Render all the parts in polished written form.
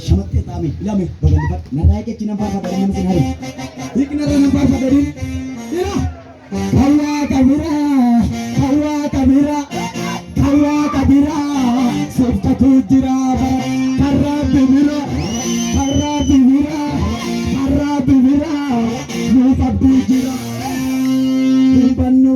Shamatti taami ilame babalifat naraayike cina barbaadanii nama sinari hiikna nama barbaadanii ira kawaa kabira softatu jira karra bibira nufabdu jira bannu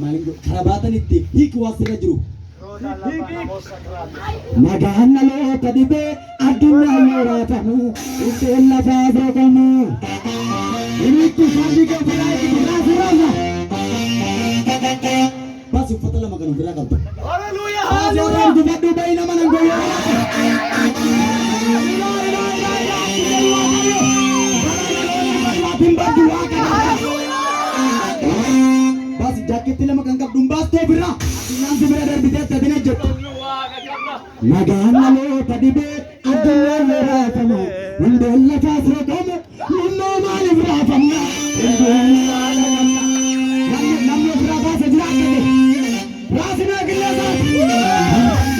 maling karabatan itti hiiku wasira jiru nagaan naloota dhibe addunyaa yooratamu isheen lafaa soqamu initti saandiga firaati firaasiraasa basi uffata lama kan ofirraa qabdu haleluuyaa dubaddu bayna manan goyaa jaketti lama kan qabdu baastoo bira sinyaan sibira darbitee sabina jettu nagaan naloota dhibee addunyaa yooratamu hundeen lafaa soqamu naannoo maaliif raafamna namni ofirraa baasa jiraattate raasinaa qilleensaati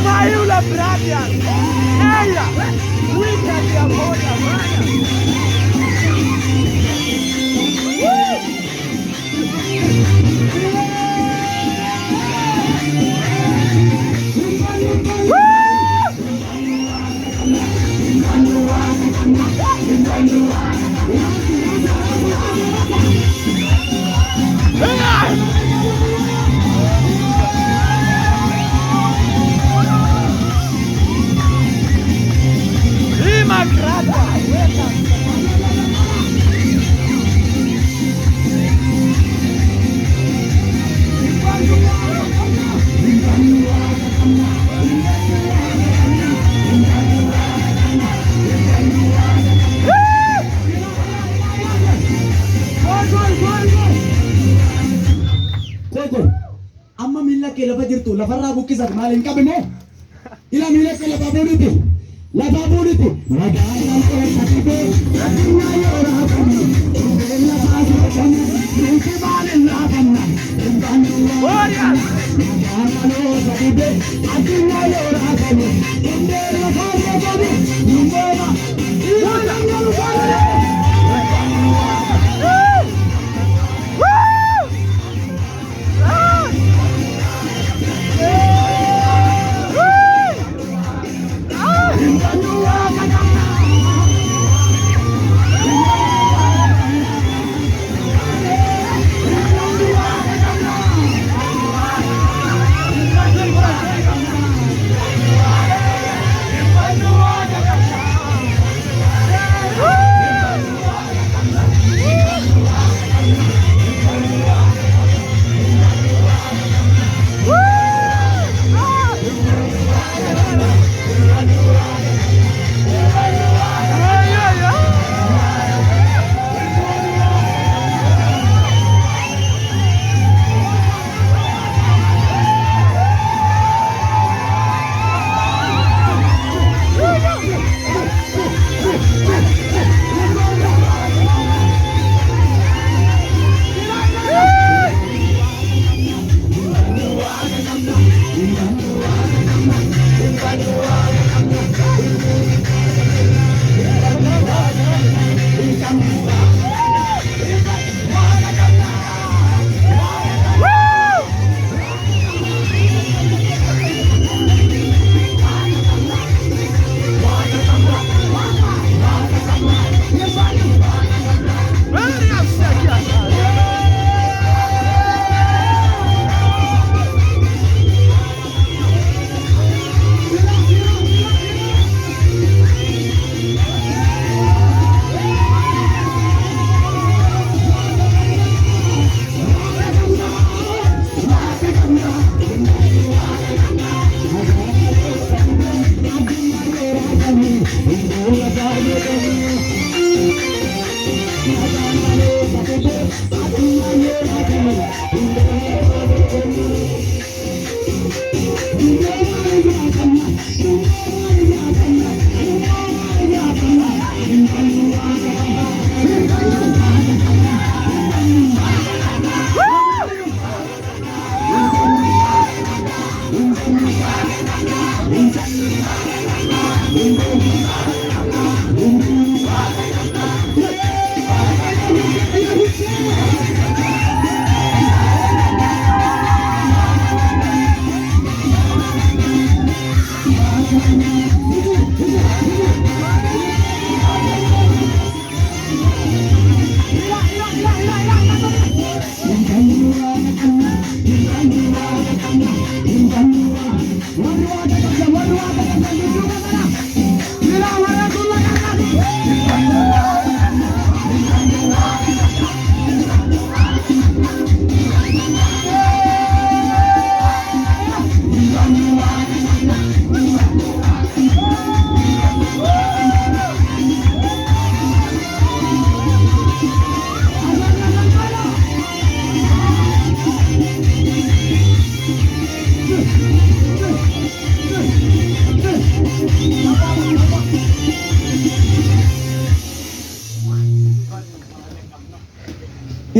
Saiu la bratia! Ella! Uita que a bola, mana! Amma mila ke lafa jirtu lafarraa buqqisan maaliin qabe moo ila mila ke lafa booditi lafa buuditi nagaan keessa addunyaa yoo raafanne hundeen lafaa soofame nuti maaliin raafanna nagaan maloota dhibee addunyaa yoo raafanne hundeen lafaa soofame nummooma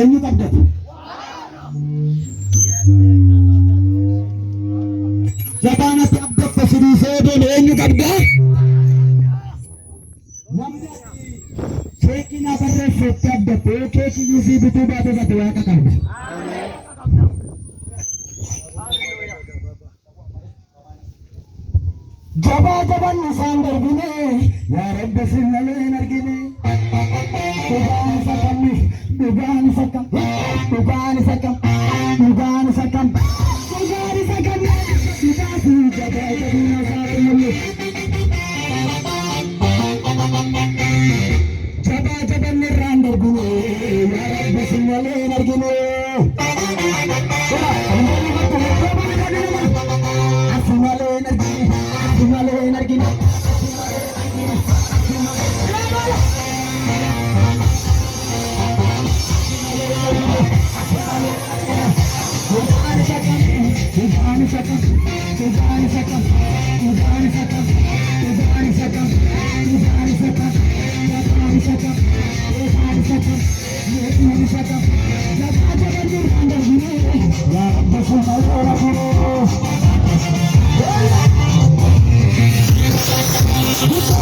eenyu qabdate jabaanatti abdatte sidiisee deeme eenyu qabda namni keekii barreesseetti abdatte keekii yuusii bituu baate gate waaqa qabda jabaa jaban isaan darbine yaa rabbi sinnalee hin argine dhugaan isa kammi dhugaan isa kam dhugaan isa kam dhugaan isa kam dhugaan isa kam sidaatu jabaa jabina saarumullu jabaa jaban irraan darbine yaa rabbi sinnalee hin argine Isa